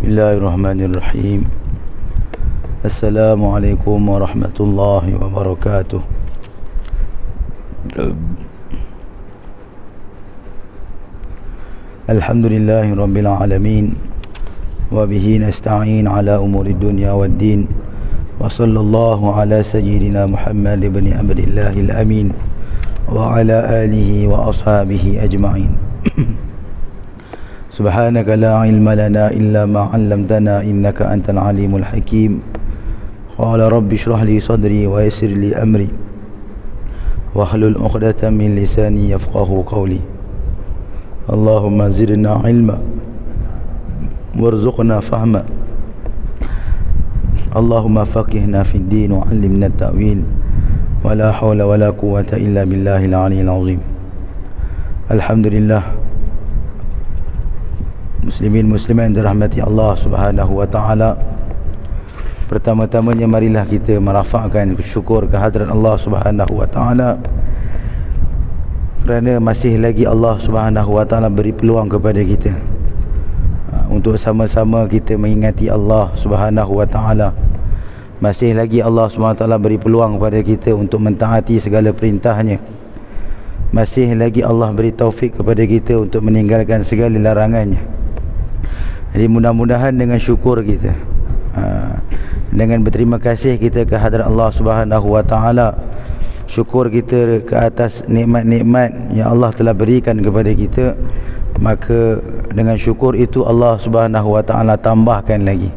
Bismillahirrahmanirrahim. Assalamualaikum warahmatullahi wabarakatuh. Alhamdulillahi rabbil alamin. Wa bihi nasta'in ala umuri dunya waddin. Wa sallallahu ala sayyidina Muhammad ibn Abdillahil amin. Wa ala alihi wa ashabihi ajma'in. Subhanaka la ilma lana illa ma 'allamtana innaka antal alimul hakim. Qala rabbi shrah li sadri wa yassir li amri wahlul 'uqdatam min lisani yafqahu qawli. Allahumma zidna ilma warzuqna fahma. Allahumma faqihna fid din wa 'allimna at-ta'wil. Wa la hawla wa la quwwata illa billahil 'aliyyil 'azim. Alhamdulillah, muslimin muslimat yang dirahmati Allah Subhanahu wa taala. Pertama-tamanya marilah kita merafakkan syukur ke hadirat Allah Subhanahu wa taala kerana masih lagi Allah Subhanahu wa taala beri peluang kepada kita untuk sama-sama kita mengingati Allah Subhanahu wa taala. Masih lagi Allah Subhanahu wa taala beri peluang kepada kita untuk mentaati segala perintahnya. Masih lagi Allah beri taufik kepada kita untuk meninggalkan segala larangannya. Jadi mudah-mudahan dengan syukur kita, dengan berterima kasih kita ke hadirat Allah Subhanahu wa taala, syukur kita ke atas nikmat-nikmat yang Allah telah berikan kepada kita, maka dengan syukur itu Allah Subhanahu wa taala tambahkan lagi.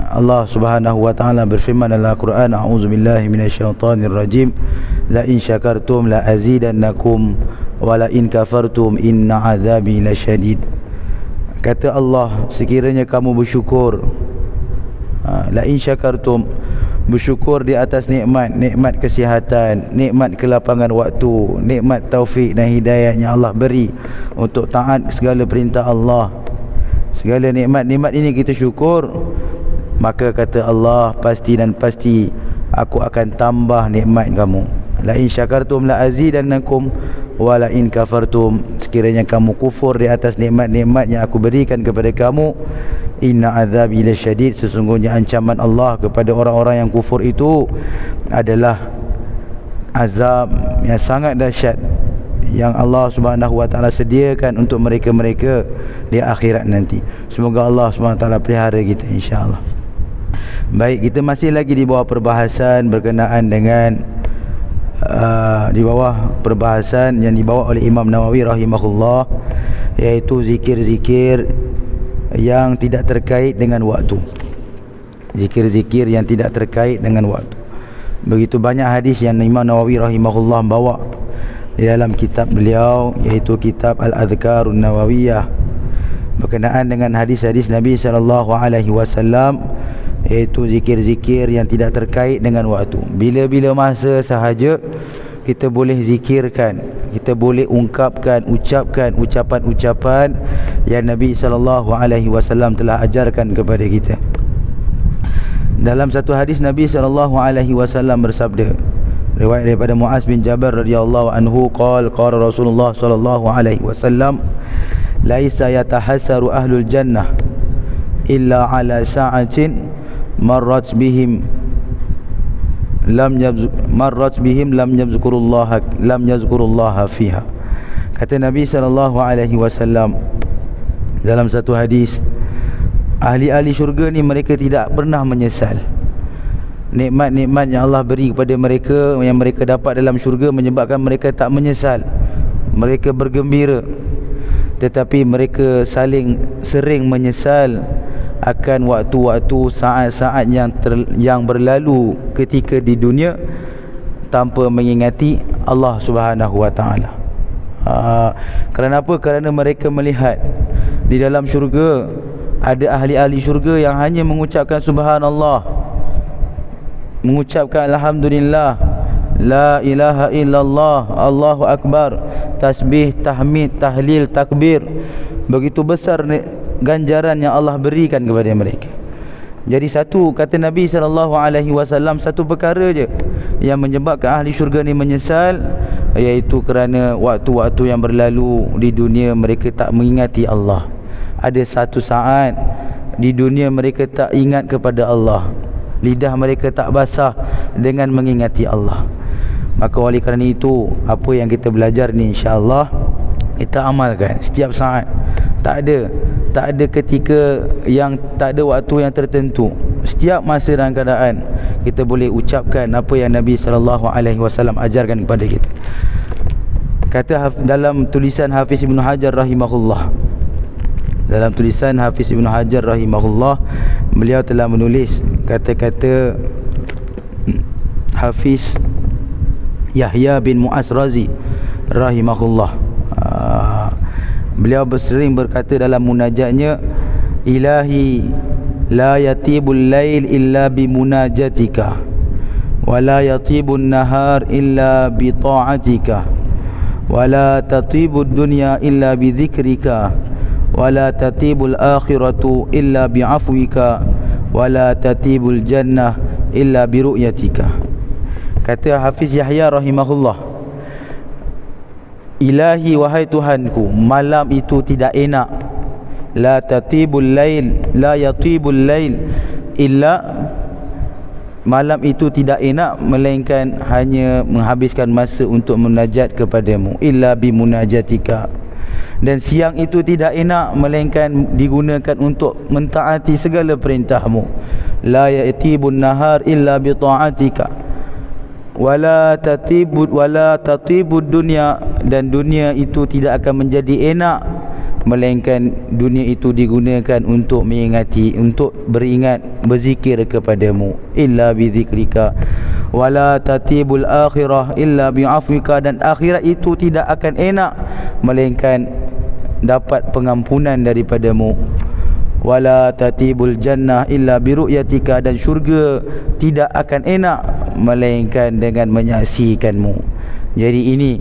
Allah Subhanahu wa taala berfirman dalam Al-Quran, a'udzubillahi minasyaitonirrajim, la in syakartum la azidannakum wa la in kafartum inna azabi lasyadid. Kata Allah, sekiranya kamu bersyukur, la in syakartum, bersyukur di atas nikmat kesihatan, nikmat kelapangan waktu, nikmat taufik dan hidayah yang Allah beri untuk taat segala perintah Allah. Segala nikmat-nikmat ini kita syukur, maka kata Allah, pasti dan pasti aku akan tambah nikmat kamu. La in syakartum la azidannakum wa la in kafartum, sekiranya kamu kufur di atas nikmat-nikmat yang aku berikan kepada kamu, inna azabi lasyadid, sesungguhnya ancaman Allah kepada orang-orang yang kufur itu adalah azab yang sangat dahsyat yang Allah Subhanahu wa taala sediakan untuk mereka-mereka di akhirat nanti. Semoga Allah Subhanahu wa taala pelihara kita insya-Allah. Baik, kita masih lagi di bawah perbahasan berkenaan dengan di bawah perbahasan yang dibawa oleh Imam Nawawi rahimahullah, iaitu zikir-zikir yang tidak terkait dengan waktu. Zikir-zikir yang tidak terkait dengan waktu. Begitu banyak hadis yang Imam Nawawi rahimahullah bawa di dalam kitab beliau, iaitu kitab Al-Adhkarun Nawawiyah, berkenaan dengan hadis-hadis Nabi sallallahu alaihi wasallam, iaitu zikir-zikir yang tidak terkait dengan waktu. Bila-bila masa sahaja kita boleh zikirkan, kita boleh ucapkan ucapan-ucapan yang Nabi sallallahu alaihi wasallam telah ajarkan kepada kita. Dalam satu hadis Nabi sallallahu alaihi wasallam bersabda, riwayat daripada Muaz bin Jabal radhiyallahu anhu, qala Rasulullah sallallahu alaihi wasallam, laisa yatahassaru ahlul jannah illa ala sa'atin marrat bihim lam yazkurullaha fiha. Kata Nabi sallallahu alaihi wasallam dalam satu hadis, ahli-ahli syurga ni mereka tidak pernah menyesal. Nikmat-nikmat yang Allah beri kepada mereka, yang mereka dapat dalam syurga, menyebabkan mereka tak menyesal. Mereka bergembira. Tetapi mereka sering menyesal akan waktu-waktu, saat-saat yang berlalu ketika di dunia tanpa mengingati Allah Subhanahu wa taala. Kerana apa? Kerana mereka melihat di dalam syurga ada ahli-ahli syurga yang hanya mengucapkan subhanallah, mengucapkan alhamdulillah, la ilaha illallah, Allahu akbar, tasbih, tahmid, tahlil, takbir. Begitu besar ganjaran yang Allah berikan kepada mereka. Jadi satu, kata Nabi SAW, satu perkara je yang menyebabkan ahli syurga ni menyesal, iaitu kerana waktu-waktu yang berlalu di dunia mereka tak mengingati Allah. Ada satu saat di dunia mereka tak ingat kepada Allah, lidah mereka tak basah dengan mengingati Allah. Maka oleh kerana itu, apa yang kita belajar ni insya-Allah kita amalkan setiap saat. Tak ada ketika yang tak ada waktu yang tertentu. Setiap masa dan keadaan kita boleh ucapkan apa yang Nabi SAW ajarkan kepada kita. Kata dalam tulisan Hafiz Ibn Hajar rahimahullah, dalam tulisan Hafiz Ibn Hajar rahimahullah, beliau telah menulis kata-kata Hafiz Yahya bin Mu'az Razi rahimahullah. Beliau sering berkata dalam munajatnya, Ilahi la yatibul lail illa bi munajatika, wa la yatibun nahar illa bi ta'atika, wa la tatibud dunya illa bi dhikrika, wa la tatibul akhiratu illa bi afwika, wa la tatibul jannah illa bi ru'yatika. Kata Hafiz Yahya rahimahullah, Ilahi, wahai Tuhanku, malam itu tidak enak. La tatibul lail, la yatibul lail illa, malam itu tidak enak melainkan hanya menghabiskan masa untuk munajat kepadamu, illa bi munajatika. Dan siang itu tidak enak melainkan digunakan untuk mentaati segala perintahmu. La yatibun nahar illa bi ta'atika, wala tatibud dunya, dan dunia itu tidak akan menjadi enak melainkan dunia itu digunakan untuk mengingati, untuk beringat, berzikir kepadamu, illa bi dzikrika, wala tatibul akhirah illa bi afwika, dan akhirat itu tidak akan enak melainkan dapat pengampunan daripadamu, wala tatibul jannah illa bi ru'yatika, dan syurga tidak akan enak melainkan dengan menyaksikanmu. Jadi ini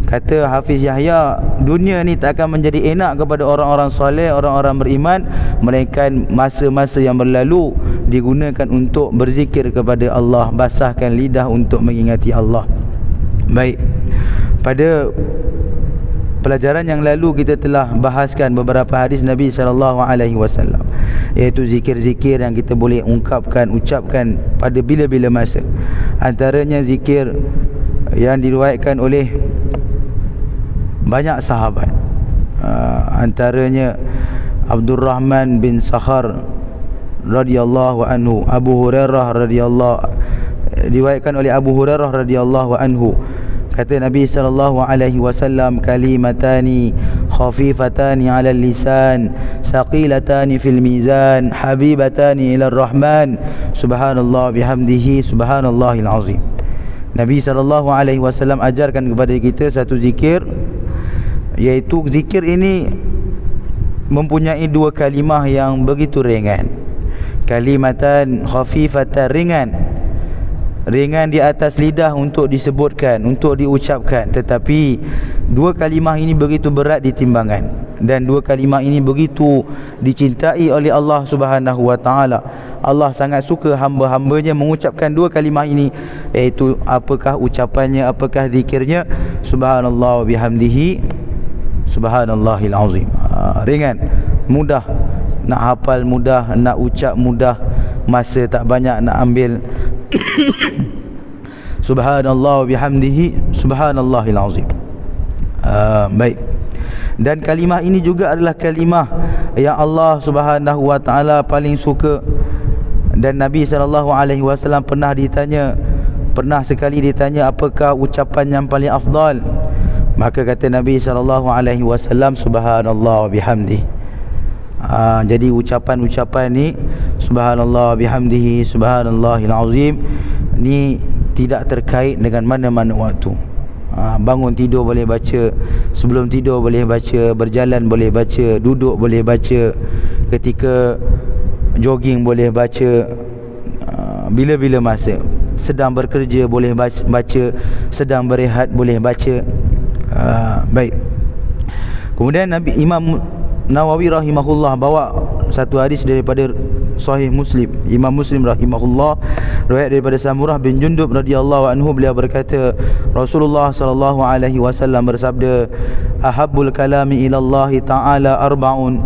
kata Hafiz Yahya, dunia ni tak akan menjadi enak kepada orang-orang soleh, orang-orang beriman, melainkan masa-masa yang berlalu digunakan untuk berzikir kepada Allah, basahkan lidah untuk mengingati Allah. Baik, pada pelajaran yang lalu kita telah bahaskan beberapa hadis Nabi SAW, iaitu zikir-zikir yang kita boleh ucapkan pada bila-bila masa. Antaranya zikir yang diriwayatkan oleh banyak sahabat, antaranya Abdul Rahman bin Sakhar radhiyallahu anhu, Abu Hurairah radhiyallahu, diriwayatkan oleh Abu Hurairah radhiyallahu anhu, kata Nabi SAW, kalimatani khafifatani ala lisan, saqilatani fil mizan, habibatani ila rahman, subhanallah bihamdihi, subhanallahil azim. Nabi SAW ajarkan kepada kita satu zikir, iaitu zikir ini mempunyai dua kalimah yang begitu ringan. Kalimatan khafifatan, ringan di atas lidah untuk disebutkan, untuk diucapkan, tetapi dua kalimah ini begitu berat di timbangan, dan dua kalimah ini begitu dicintai oleh Allah Subhanahu wa taala. Allah sangat suka hamba-hambanya mengucapkan dua kalimah ini, iaitu apakah ucapannya, apakah zikirnya? Subhanallah bihamdihi, subhanallahil azim. Ringan, mudah nak hafal, mudah nak ucap, mudah, masa tak banyak nak ambil. Subhanallah bihamdihi, subhanallahil azim. Baik. Dan kalimah ini juga adalah kalimah yang Allah Subhanahu wa taala paling suka. Dan Nabi SAW pernah sekali ditanya apakah ucapan yang paling afdal. Maka kata Nabi SAW, subhanallah bihamdihi. Jadi ucapan-ucapan ni, subhanallah bihamdihi, subhanallahil azim, ni tidak terkait dengan mana-mana waktu. Bangun tidur boleh baca, sebelum tidur boleh baca, berjalan boleh baca, duduk boleh baca, ketika jogging boleh baca, bila-bila masa, sedang bekerja boleh baca, sedang berehat boleh baca. Baik. Kemudian Imam Nawawi rahimahullah bawa satu hadis daripada Sahih Muslim. Imam Muslim rahimahullah riwayat daripada Samurah bin Jundub radhiyallahu anhu, beliau berkata, Rasulullah sallallahu alaihi wasallam bersabda, ahabbul kalami ila Allah taala arba'un,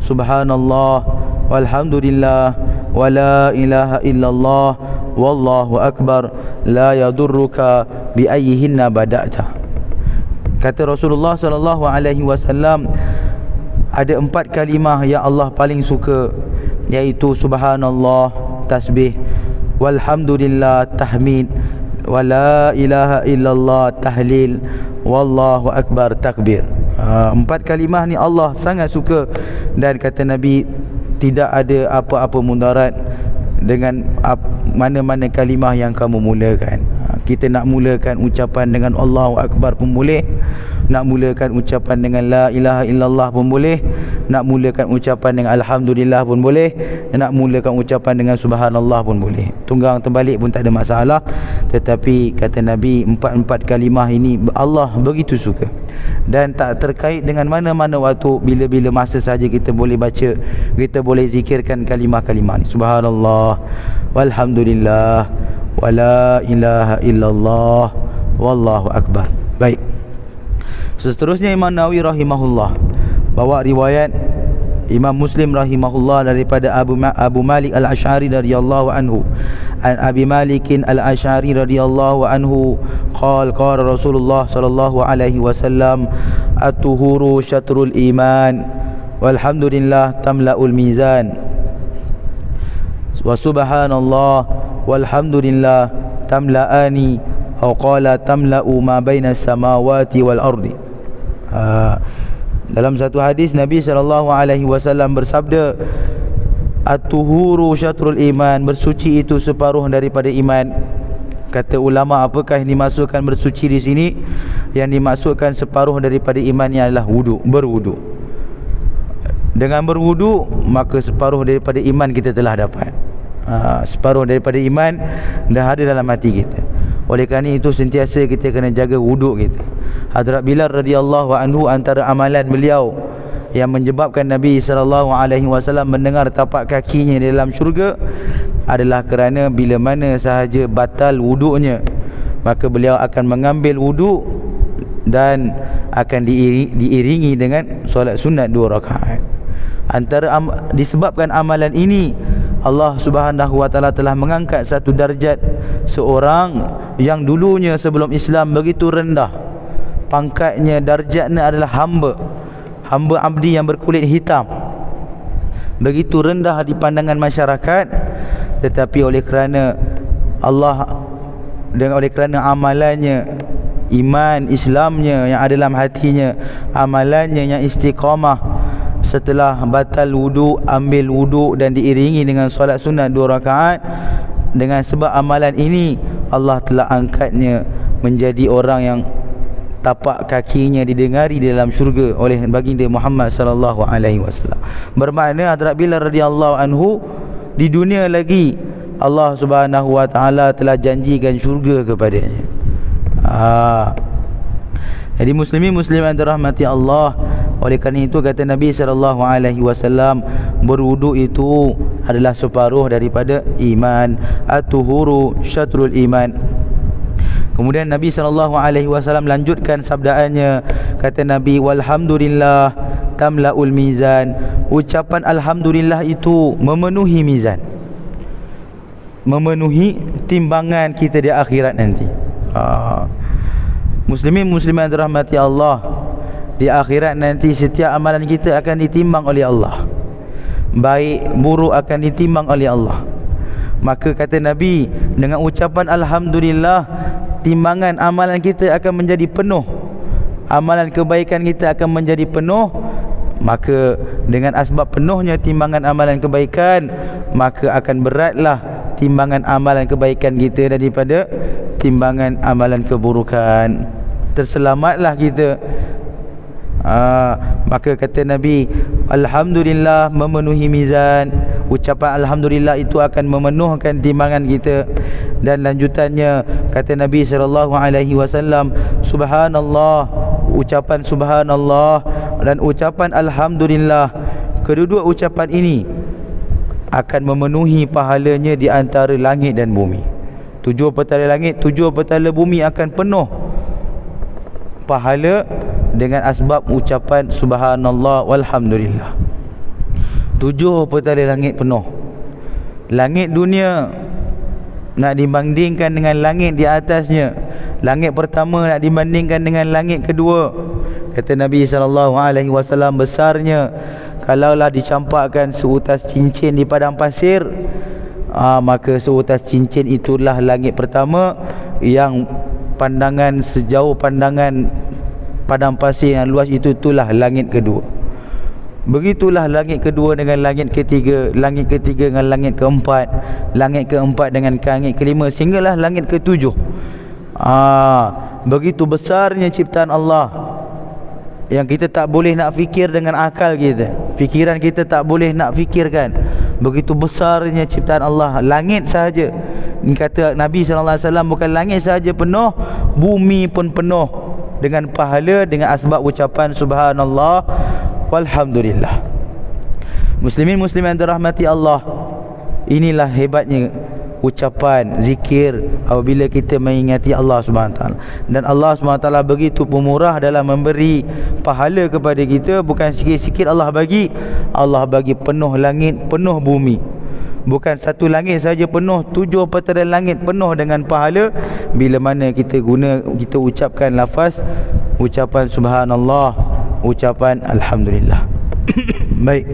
subhanallah walhamdulillah wa la ilaha illallah wallahu akbar la yadurruka bi ayyihinna bada'ta. Kata Rasulullah sallallahu alaihi wasallam, ada 4 kalimah yang Allah paling suka, iaitu subhanallah tasbih, walhamdulillah tahmid, wa la ilaha illallah tahlil, wallahu akbar takbir. 4 kalimah ni Allah sangat suka, dan kata Nabi tidak ada apa-apa mudarat dengan mana-mana kalimah yang kamu mulakan. Kita nak mulakan ucapan dengan Allahu Akbar pun boleh, nak mulakan ucapan dengan la ilaha illallah pun boleh, nak mulakan ucapan dengan alhamdulillah pun boleh, nak mulakan ucapan dengan subhanallah pun boleh. Tunggang terbalik pun tak ada masalah. Tetapi kata Nabi, 4 kalimah ini Allah begitu suka, dan tak terkait dengan mana-mana waktu, bila-bila masa saja kita boleh baca, kita boleh zikirkan kalimah-kalimah ni. Subhanallah, walhamdulillah, wa la ilaha illallah, wallahu akbar. Baik. Seterusnya Imam Nawawi rahimahullah bawa riwayat Imam Muslim rahimahullah daripada Abu Malik Al-Asy'ari radhiyallahu anhu, an Abi Malik Al-Asy'ari radhiyallahu anhu qala Rasulullah sallallahu alaihi wasallam, at-tuhuru syatrul iman, walhamdulillah tamla'ul mizan, wa subhanallah walhamdulillah tamla'ani, atau qala tamla'u ma bainas samawati wal ardi. Dalam satu hadis Nabi SAW bersabda, at-tuhuru syatrul iman, bersuci itu separuh daripada iman. Kata ulama, apakah yang dimaksudkan bersuci di sini? Yang dimaksudkan separuh daripada imannya adalah wudu, berwudu. Dengan berwudu, maka separuh daripada iman kita telah dapat. Separuh daripada iman dah ada dalam hati kita. Oleh kerana itu sentiasa kita kena jaga wuduk kita. Hadrat Bilal radhiyallahu anhu, antara amalan beliau yang menyebabkan Nabi SAW mendengar tapak kakinya di dalam syurga adalah kerana bila mana sahaja batal wuduknya, maka beliau akan mengambil wuduk dan akan diiringi dengan solat sunat 2 rakaat. Disebabkan amalan ini, Allah Subhanahu wa taala telah mengangkat satu darjat seorang yang dulunya sebelum Islam begitu rendah pangkatnya, darjatnya adalah hamba abdi yang berkulit hitam, begitu rendah di pandangan masyarakat. Tetapi oleh kerana oleh kerana amalannya, iman Islamnya yang ada dalam hatinya, amalannya yang istiqamah, setelah batal wudu, ambil wudu dan diiringi dengan solat sunat 2 rakaat. Dengan sebab amalan ini, Allah telah angkatnya menjadi orang yang tapak kakinya didengari di dalam syurga oleh baginda Muhammad sallallahu alaihi wasallam. Bermakna Hadrat Bilal radhiyallahu anhu di dunia lagi Allah Subhanahu wa taala telah janjikan syurga kepadanya. Jadi muslimin-muslimat dirahmati Allah, oleh kerana itu kata Nabi sallallahu alaihi wasallam, berwuduk itu adalah separuh daripada iman. At-tuhuru syatrul iman. Kemudian Nabi SAW lanjutkan sabdaannya. Kata Nabi, walhamdulillah tamla'ul mizan. Ucapan alhamdulillah itu memenuhi mizan, memenuhi timbangan kita di akhirat nanti. Muslimin muslimat rahmati Allah, di akhirat nanti setiap amalan kita akan ditimbang oleh Allah. Baik buruk akan ditimbang oleh Allah. Maka kata Nabi, dengan ucapan alhamdulillah, timbangan amalan kita akan menjadi penuh, amalan kebaikan kita akan menjadi penuh. Maka dengan asbab penuhnya timbangan amalan kebaikan, maka akan beratlah timbangan amalan kebaikan kita daripada timbangan amalan keburukan. Terselamatlah kita. Maka kata Nabi, alhamdulillah memenuhi mizan. Ucapan alhamdulillah itu akan memenuhkan timbangan kita. Dan lanjutannya kata Nabi SAW, subhanallah, ucapan subhanallah dan ucapan alhamdulillah, kedua-dua ucapan ini akan memenuhi pahalanya di antara langit dan bumi. 7 petala langit, 7 petala bumi akan penuh pahala dengan asbab ucapan subhanallah walhamdulillah. 7 petala langit penuh. Langit dunia nak dibandingkan dengan langit di atasnya. Langit pertama nak dibandingkan dengan langit kedua. Kata Nabi SAW, besarnya kalaulah dicampakkan seutas cincin di padang pasir, maka seutas cincin itulah langit pertama, yang pandangan sejauh pandangan padang pasir yang luas itulah langit kedua. Begitulah langit kedua dengan langit ketiga, langit ketiga dengan langit keempat, langit keempat dengan langit kelima, sehinggalah langit ketujuh. Begitu besarnya ciptaan Allah yang kita tak boleh nak fikir dengan akal kita. Fikiran kita tak boleh nak fikirkan. Begitu besarnya ciptaan Allah. Langit sahaja, kata Nabi SAW, bukan langit sahaja penuh, bumi pun penuh dengan pahala, dengan asbab ucapan subhanallah walhamdulillah. Muslimin muslimin dirahmati Allah, inilah hebatnya ucapan zikir apabila kita mengingati Allah SWT. Dan Allah SWT begitu pemurah dalam memberi pahala kepada kita. Bukan sikit-sikit Allah bagi. Allah bagi penuh langit, penuh bumi. Bukan satu langit saja penuh, 7 petala langit penuh dengan pahala. Bila mana kita ucapkan lafaz ucapan subhanallah, ucapan alhamdulillah. Baik.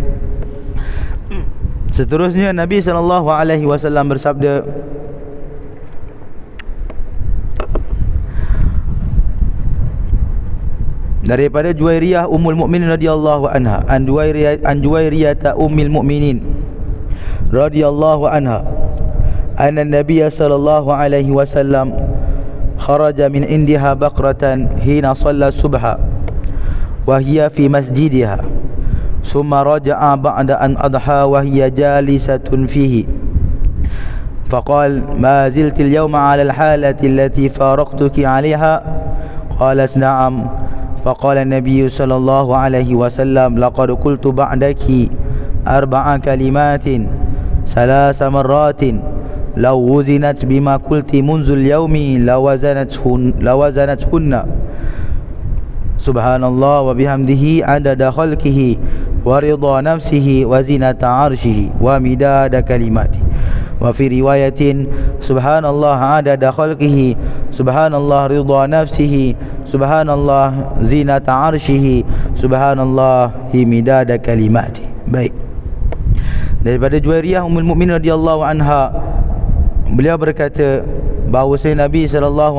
Seterusnya Nabi SAW bersabda, daripada Juwairiyah Ummul Mukminin radhiyallahu anha, an Juwairiyah Ummul Mukminin radhiyallahu anha, anna Nabiy sallallahu alaihi wasallam kharaja min indiha baqratan hina shalla subha wa hiya fi masjidiha, thumma raja'a ba'da an adha wa hiya jalisatun fihi, faqala ma zilti al-yawma 'ala al-halati allati faraqtuki 'alayha, qalat na'am, faqala an-nabiy sallallahu alaihi wasallam laqad qultu ba'daki arba'a kalimatin thalatha marratin law wuzinat bima qulti munzul yawmi lawazanathunna subhanallah wa bihamdihi adada khalqihi wa ridha nafsihi wa zinata arshihi wa midada kalimati, wa fi riwayatin subhanallah adada khalqihi, subhanallah ridha nafsihi, subhanallah zinata arshihi, subhanallah midada kalimati. Baik. Daripada Juwairiyah Ummul Mukminin radhiyallahu anha, beliau berkata bahawa Nabi SAW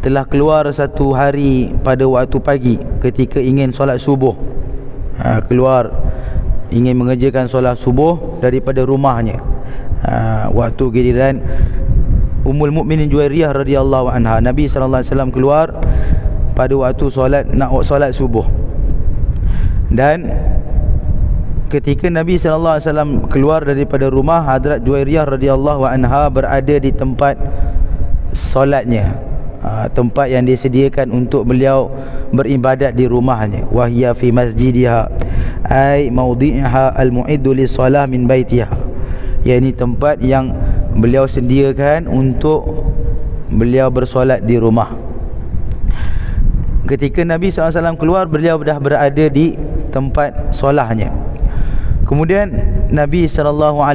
telah keluar satu hari pada waktu pagi ketika ingin solat subuh. Keluar ingin mengerjakan solat subuh daripada rumahnya. Waktu giliran Ummul Mukminin Juwairiyah radhiyallahu anha, Nabi SAW keluar pada waktu nak solat subuh. Dan ketika Nabi SAW keluar daripada rumah, Hadrat Juwairiyah radhiyallahu anha berada di tempat solatnya, tempat yang disediakan untuk beliau beribadat di rumahnya. Wahia fi masjidiha ay mawdi'aha al-mu'iddu lis-salah min baitiha, yakni tempat yang beliau sediakan untuk beliau bersolat di rumah. Ketika Nabi SAW keluar, beliau dah berada di tempat solahnya. Kemudian Nabi SAW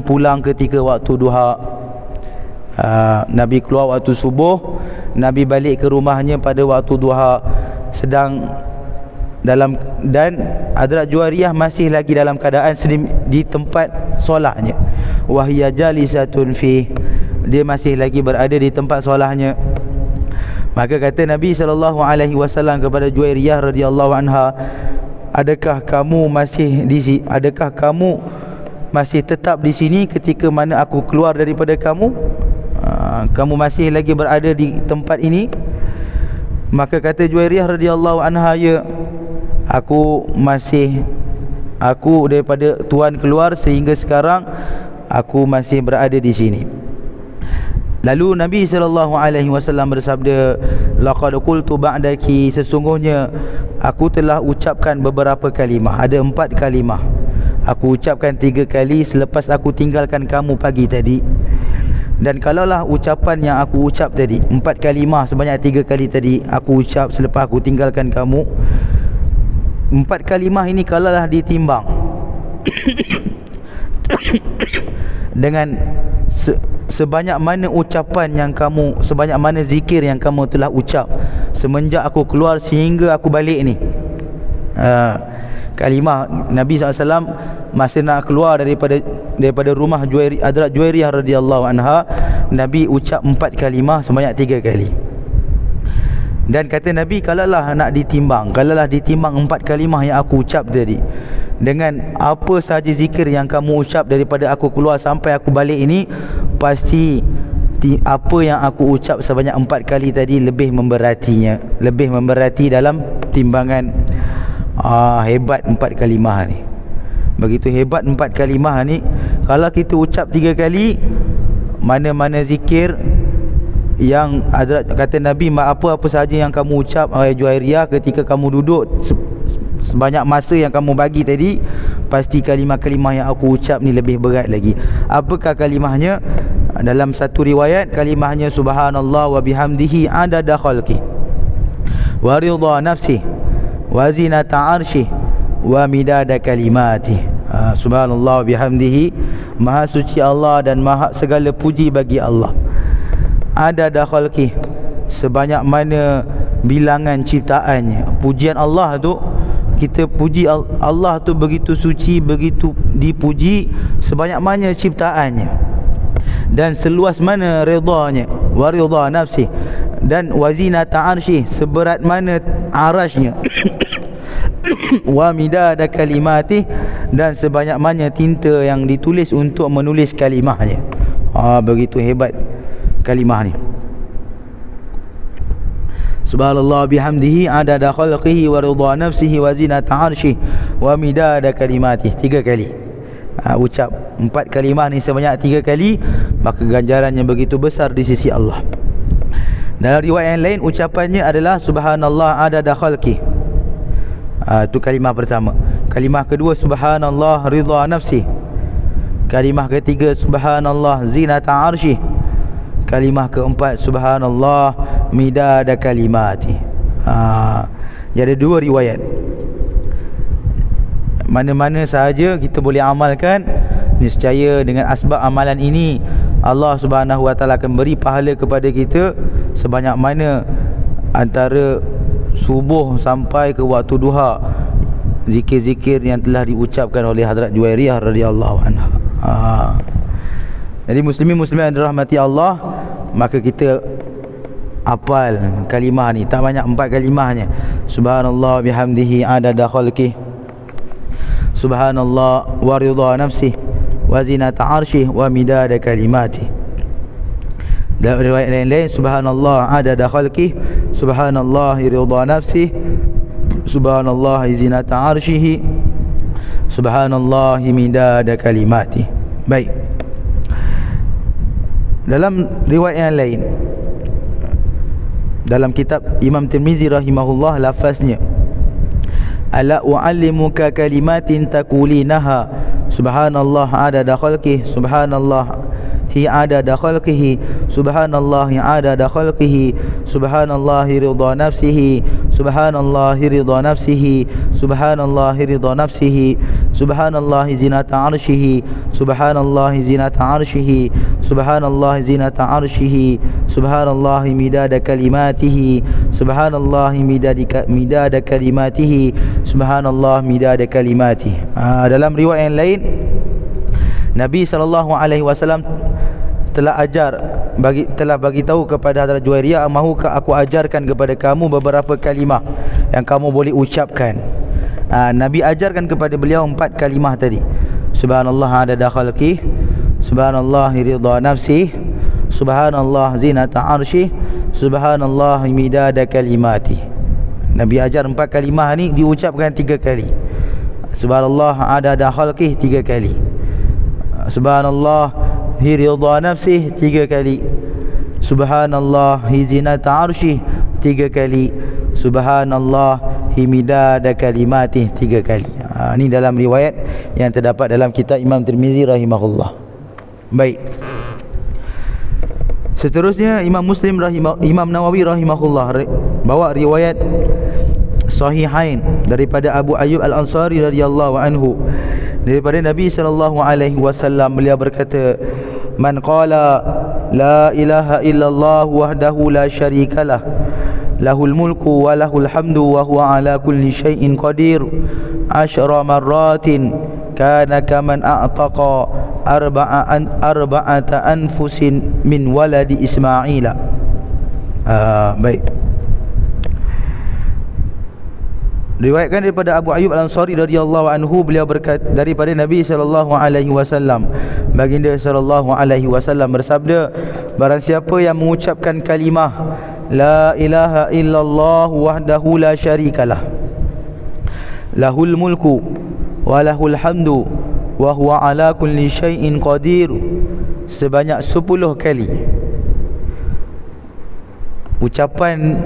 pulang ketika waktu duha. Nabi keluar waktu subuh, Nabi balik ke rumahnya pada waktu duha, dan Hadrat Juwairiyah masih lagi dalam keadaan di tempat solahnya. Wahia jalisatun fi, dia masih lagi berada di tempat solahnya. Maka kata Nabi SAW kepada Juwairiyah radhiyallahu anha, adakah kamu masih tetap di sini ketika mana aku keluar daripada kamu? Kamu masih lagi berada di tempat ini? Maka kata Juwairiyah radhiyallahu anha, ya, aku daripada tuan keluar sehingga sekarang aku masih berada di sini. Lalu Nabi SAW bersabda, laqad qultu ba'daki, sesungguhnya aku telah ucapkan beberapa kalimah. Ada 4 kalimah. Aku ucapkan 3 kali selepas aku tinggalkan kamu pagi tadi. Dan kalaulah ucapan yang aku ucap tadi 4 kalimah sebanyak 3 kali tadi aku ucap selepas aku tinggalkan kamu, 4 kalimah ini kalaulah ditimbang dengan sebanyak mana ucapan yang kamu, sebanyak mana zikir yang kamu telah ucap semenjak aku keluar sehingga aku balik ni, kalimah Nabi SAW masa nak keluar daripada rumah Hadrat Juwairiyah radhiyallahu anha, Nabi ucap 4 kalimah sebanyak 3 kali. Dan kata Nabi, kalaulah nak ditimbang, kalaulah ditimbang 4 kalimah yang aku ucap tadi dengan apa sahaja zikir yang kamu ucap daripada aku keluar sampai aku balik ini, pasti apa yang aku ucap sebanyak 4 kali tadi lebih memberatinya, lebih memberati dalam timbangan. Hebat 4 kalimah ni. Begitu hebat 4 kalimah ni. Kalau kita ucap 3 kali, mana-mana zikir yang Hadrat kata Nabi, apa-apa sahaja yang kamu ucap wahai Juwairiyah ketika kamu duduk sebanyak masa yang kamu bagi tadi, pasti kalimah-kalimah yang aku ucap ni lebih berat lagi. Apakah kalimahnya? Dalam satu riwayat, kalimahnya subhanallah wa bihamdihi adada khalqi wa ridha nafsi wa zinata arshi wa midada kalimati. Subhanallah wa bihamdihi, maha suci Allah dan maha segala puji bagi Allah. Adada khalqi, sebanyak mana bilangan ciptaannya. Pujian Allah tu, kita puji Allah tu begitu suci, begitu dipuji sebanyak mana ciptaannya, dan seluas mana ridhanya. Wa ridha nafsi, dan wazinata arshi, seberat mana arasnya. Wa midada kalimati, dan sebanyak mana tinta yang ditulis untuk menulis kalimahnya. Begitu hebat kalimah ni. Subhanallah bihamdihi adada khalqihi wa ridha nafsihi wa zinata arshih wa midada kalimatihi. 3 kali. Ucap 4 kalimah ni sebanyak 3 kali, maka ganjarannya begitu besar di sisi Allah. Dalam riwayat yang lain, ucapannya adalah subhanallah adada khalqih. Itu kalimah pertama. Kalimah kedua, subhanallah ridha nafsi. Kalimah ketiga, subhanallah zinata arshih. Kalimah keempat, subhanallah midada kalimati. Jadi ada 2 riwayat. Mana-mana sahaja kita boleh amalkan, niscaya dengan asbab amalan ini Allah Subhanahu Wa Taala akan beri pahala kepada kita sebanyak mana antara subuh sampai ke waktu duha zikir-zikir yang telah diucapkan oleh Hadrat Juwairiyah radhiyallahu anha. Jadi muslimin-muslimat yang dirahmati Allah, maka kita hafal kalimah ni. Tak banyak, 4 kalimahnya. Subhanallah bihamdihi adada khalqih, subhanallah wa ridha nafsih wa zinata arshih wa midada kalimati. Dalam riwayat lain-lain, subhanallah adada khalqih, subhanallah ridha nafsih, subhanallah zinata arshih, subhanallah midada kalimati. Baik. Dalam riwayat yang lain, dalam kitab Imam Tirmizi rahimahullah, lafaznya ala u'allimuka kalimatin taqulinaha subhanallah adada khalqih, subhanallah hi adada khalqihi, subhanallah adada khalqihi, subhanallah ridha nafsihi, subhanallah ridha nafsihi, subhanallah ridha nafsihi, subhanallah zinata arshihi, subhanallah zinata arshihi, subhanallah zinata arshihi, subhanallah midada kalimatihi, subhanallah midada kalimatihi, subhanallah midada kalimatihi. Dalam riwayat yang lain, Nabi SAW telah bagi tahu kepada Hadrat Juwairiyah, mahukah aku ajarkan kepada kamu beberapa kalimah yang kamu boleh ucapkan. Nabi ajarkan kepada beliau 4 kalimah tadi. Subhanallah adada khalqih, subhanallah ridha nafsih, subhanallah zinata arshih, subhanallah midada kalimati. Nabi ajar 4 kalimah ni diucapkan 3 kali. Subhanallah adada khalqih 3 kali, subhanallah ridha nafsih 3 kali, subhanallah zinata arshih 3 kali, subhanallah midada kalimati 3 kali. Ini dalam riwayat yang terdapat dalam kitab Imam Tirmizi rahimahullah. Baik. Seterusnya Imam Nawawi rahimahullah bawa riwayat sahihain daripada Abu Ayyub Al-Ansari radhiyallahu anhu, daripada Nabi sallallahu alaihi wasallam, beliau berkata, man qala la ilaha illallah wahdahu la syarikalah lahul mulku wa lahul hamdu wa huwa ala kulli syai'in qadir asyra marratin kana kaman a'taqa arba'ata anfusin min waladi Ismaila. Baik, riwayatkan daripada Abu Ayyub Al-Ansari radhiyallahu anhu, beliau berkata daripada Nabi sallallahu alaihi wasallam, baginda sallallahu alaihi wasallam bersabda, barang siapa yang mengucapkan kalimah la ilaha illallah wahdahu la syarikalah lahul mulku wa lahul hamdu wa huwa ala kulli syai'in qadir sebanyak 10 kali. Ucapan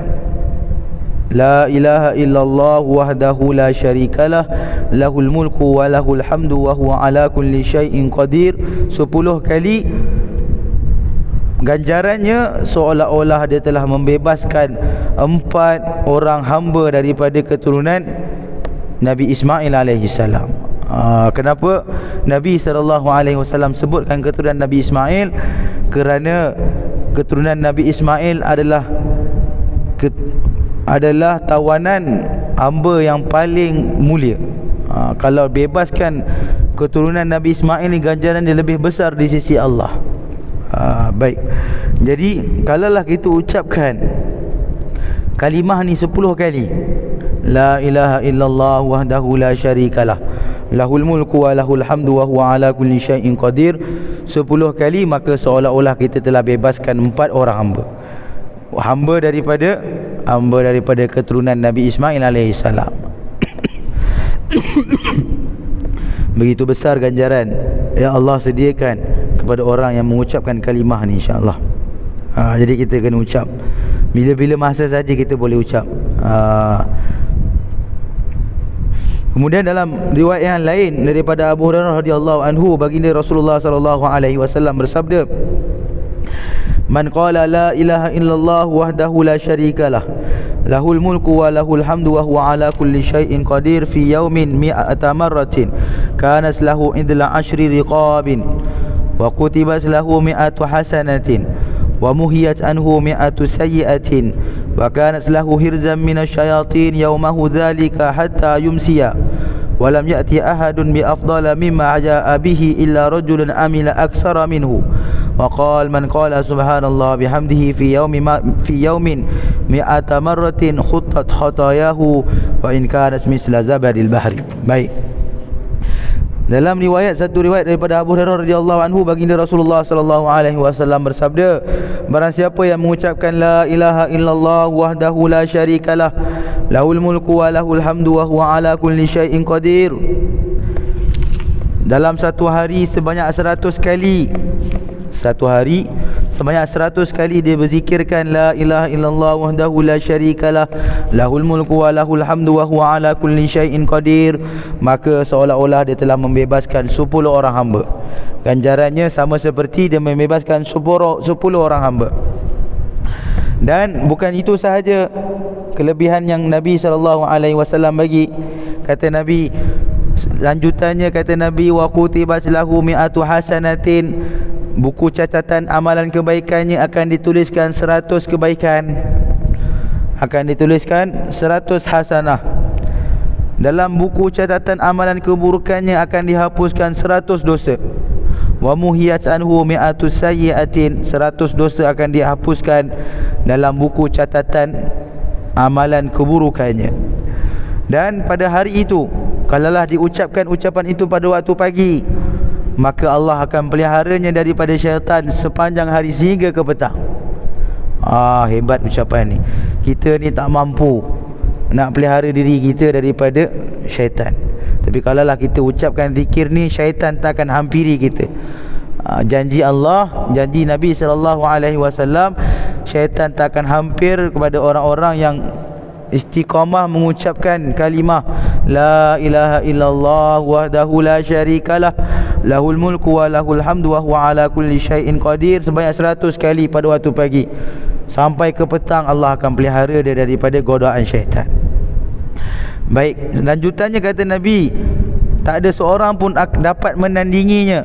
la ilaha illallah wahdahu la syarikalah lahul mulku wa lahul hamdu wa huwa ala kulli syai'in qadir 10 kali, ganjarannya seolah-olah dia telah membebaskan 4 orang hamba daripada keturunan Nabi Ismail alaihi salam. Kenapa Nabi SAW sebutkan keturunan Nabi Ismail? Kerana keturunan Nabi Ismail adalah tawanan hamba yang paling mulia. Kalau bebaskan keturunan Nabi Ismail ni, ganjaran dia lebih besar di sisi Allah. Baik, jadi kalaulah kita ucapkan kalimah ni 10 kali, la ilaha illallah wahdahu la syarikalah lahul mulku wa lahul hamdu wa huwa ala kulli syai'in qadir 10 kali, maka seolah-olah kita telah bebaskan 4 orang hamba daripada keturunan Nabi Ismail alaihi salam. Begitu besar ganjaran yang Allah sediakan kepada orang yang mengucapkan kalimah ni, insya-Allah. Jadi kita kena ucap bila-bila masa saja, kita boleh ucap. Kemudian dalam riwayat yang lain daripada Abu Hurairah radhiyallahu anhu, baginda Rasulullah sallallahu alaihi wasallam bersabda, man qala la ilaha illallah wahdahu la syarikalah lahul mulku wa lahul hamdu wa huwa ala kulli syai'in qadir fi yaumin mi'ata marratin kanas lahu idla ashri riqabin wa kutibat lahu mi'atu hasanatin wa muhiyat anhu mi'atu sayyi'atin wa kanat lahu hirzan minasyayatin yaumahu dhalika hatta yumsiya wa lam ya'ti ahadun bi afdala mimma ja'a bihi illa rajulun amila aksara minhu wa qala man qala subhanallah bihamdihi fi yaumin mi'ata marratin khuttat khatayahu wa in kanat misla zabadil bahri. Baik, dalam satu riwayat daripada Abu Hurairah radhiyallahu anhu, baginda Rasulullah sallallahu alaihi wasallam bersabda, barang siapa yang mengucapkan la ilaha illallah wahdahu la syarikalah lahul mulku wa lahul hamdu wa huwa ala kulli syai'in qadir, dalam satu hari sebanyak 100 kali, satu hari sebanyak 100 kali dia berzikirkan la ilaha illallah wahdahu la syarikalah lahul mulku wa lahul hamdu wa huwa ala kulli syai'in qadir, maka seolah-olah dia telah membebaskan 10 orang hamba. Ganjarannya sama seperti dia membebaskan 10 orang hamba. Dan bukan itu sahaja kelebihan yang Nabi SAW bagi. Kata Nabi, lanjutannya kata Nabi, wa kutibat lahu mi'atu hasanatin, buku catatan amalan kebaikannya akan dituliskan 100 kebaikan, akan dituliskan 100 hasanah. Dalam buku catatan amalan keburukannya akan dihapuskan 100 dosa. Wa muhiyat anhu mi'atu sayyi'atin, 100 dosa akan dihapuskan dalam buku catatan amalan keburukannya. Dan pada hari itu, kalaulah diucapkan ucapan itu pada waktu pagi, maka Allah akan peliharanya daripada syaitan sepanjang hari sehingga ke petang. Hebat ucapan ni. Kita ni tak mampu nak pelihara diri kita daripada syaitan, tapi kalaulah kita ucapkan zikir ni, syaitan tak akan hampiri kita. Janji Allah, janji Nabi SAW, syaitan tak akan hampir kepada orang-orang yang istiqamah mengucapkan kalimah la ilaha illallah wahdahu la syarikalah lahul mulku wa lahul hamdu wa huwa ala kulli syai'in qadir sebanyak 100 kali pada waktu pagi. Sampai ke petang Allah akan pelihara dia daripada godaan syaitan. Baik, lanjutannya kata Nabi, tak ada seorang pun dapat menandinginya.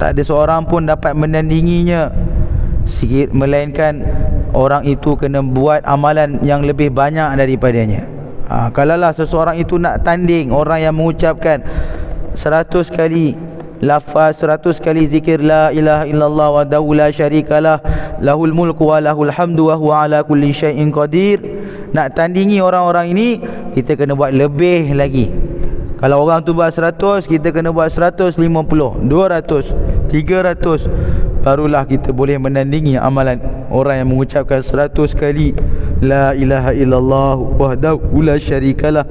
Tak ada seorang pun dapat menandinginya, melainkan orang itu kena buat amalan yang lebih banyak daripadanya. Kalaulah seseorang itu nak tanding orang yang mengucapkan 100 kali lafaz, 100 kali zikir la ilaha illallah wahdahu la syarikalah lahul mulku wa lahul hamdu wa huwa ala kulli syai'in qadir, nak tandingi orang-orang ini, kita kena buat lebih lagi. Kalau orang tu buat 100, kita kena buat 150, 200, 300, barulah kita boleh menandingi amalan orang yang mengucapkan 100 kali la ilaha illallah wahdahu la syarikalah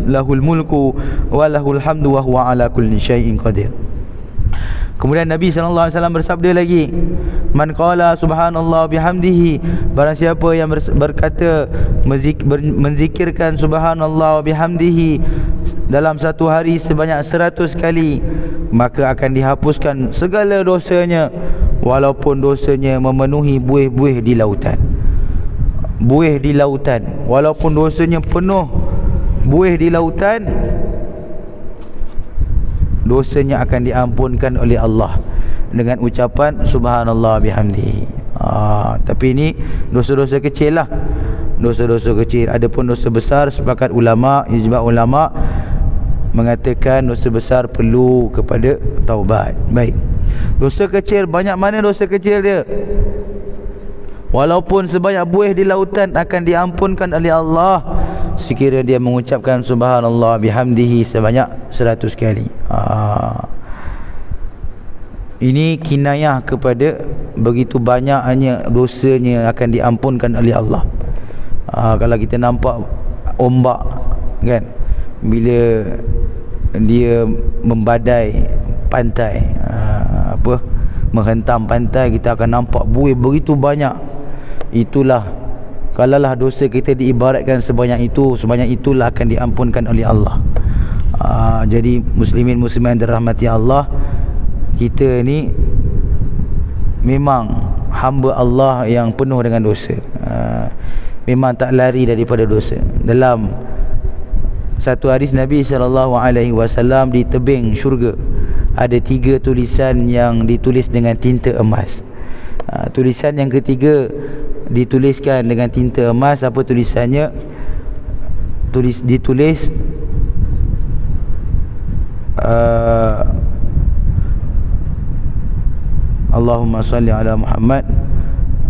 lahul mulku wa lahul hamdu wa huwa ala kulli syai'in qadir. Kemudian Nabi SAW bersabda lagi, man qala subhanallah bihamdihi, barang siapa yang berkata menzikirkan subhanallah bihamdihi dalam satu hari sebanyak 100 kali, maka akan dihapuskan segala dosanya, walaupun dosanya memenuhi buih-buih di lautan. Buih di lautan, walaupun dosanya penuh buih di lautan, dosanya akan diampunkan oleh Allah dengan ucapan subhanallah bihamdihi. Tapi ini dosa-dosa kecil lah, dosa-dosa kecil. Adapun dosa besar, sepakat ulama, ijma' ulama mengatakan dosa besar perlu kepada taubat. Baik, dosa kecil, banyak mana dosa kecil dia, walaupun sebanyak buih di lautan, akan diampunkan oleh Allah sekiranya dia mengucapkan subhanallah bihamdihi sebanyak 100 kali. Ini kinayah kepada begitu banyaknya dosanya akan diampunkan oleh Allah. Kalau kita nampak ombak kan, bila dia membadai pantai, menghentam pantai, kita akan nampak buih begitu banyak. Itulah, kalaulah dosa kita diibaratkan sebanyak itulah akan diampunkan oleh Allah. Jadi muslimin muslimat dirahmati Allah, kita ni memang hamba Allah yang penuh dengan dosa. Memang tak lari daripada dosa. Dalam satu hadis Nabi SAW, di tebing syurga ada 3 tulisan yang ditulis dengan tinta emas. Tulisan yang ketiga dituliskan dengan tinta emas. Apa tulisannya? Ditulis Allahumma salli ala Muhammad,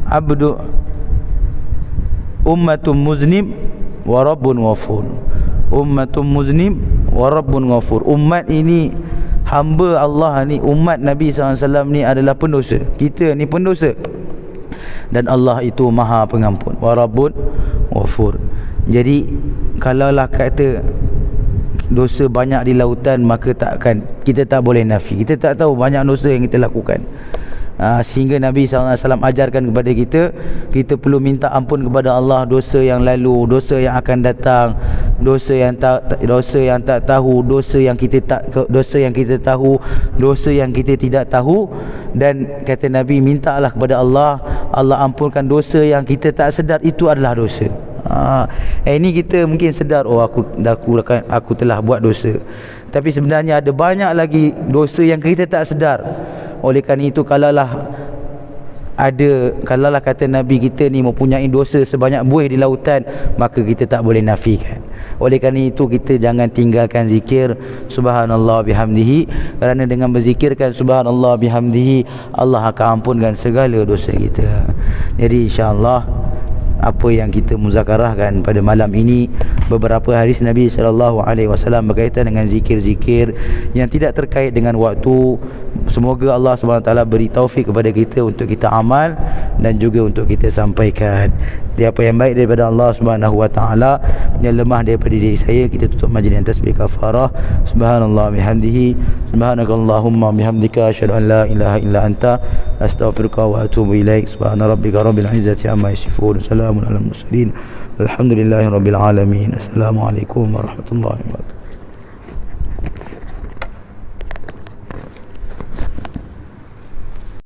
abdu ummatun muznim wa rabbun ghafur. Ummatun muznim wa rabbun ghafur. Umat ini, hamba Allah ni, umat Nabi SAW ni adalah pendosa. Kita ni pendosa, dan Allah itu maha pengampun. Wa rabbun ghafur. Jadi kalaulah kata dosa banyak di lautan, maka kita tak boleh nafi. Kita tak tahu banyak dosa yang kita lakukan. Sehingga Nabi SAW ajarkan kepada kita perlu minta ampun kepada Allah dosa yang lalu, dosa yang akan datang, dosa yang tak tahu, dosa yang kita tahu, dosa yang kita tidak tahu. Dan kata Nabi, mintalah kepada Allah, Allah ampunkan dosa yang kita tak sedar itu adalah dosa. Ini kita mungkin sedar, aku telah buat dosa, tapi sebenarnya ada banyak lagi dosa yang kita tak sedar. Oleh kerana itu, kalaulah kata Nabi, kita ni mempunyai dosa sebanyak buih di lautan, maka kita tak boleh nafikan. Oleh kerana itu, kita jangan tinggalkan zikir subhanallah bihamdihi, kerana dengan berzikirkan subhanallah bihamdihi, Allah akan ampunkan segala dosa kita. Jadi insya-Allah, apa yang kita muzakarahkan pada malam ini, beberapa hadis Nabi SAW berkaitan dengan zikir-zikir yang tidak terkait dengan waktu. Semoga Allah SWT beri taufik kepada kita untuk kita amal dan juga untuk kita sampaikan. Jadi apa yang baik daripada Allah SWT, yang lemah daripada diri saya, kita tutup majlis dengan tasbih kafarah. Subhanallah bihamdihi, subhanakallahumma bihamdika, asyhadu an la ilaha illa anta, astaghfiruka wa atubu ilaik. Subhana rabbika rabbil izzati amma yasifun, salamun alal mursalin, alhamdulillahi rabbil alamin. Assalamualaikum warahmatullahi wabarakatuh.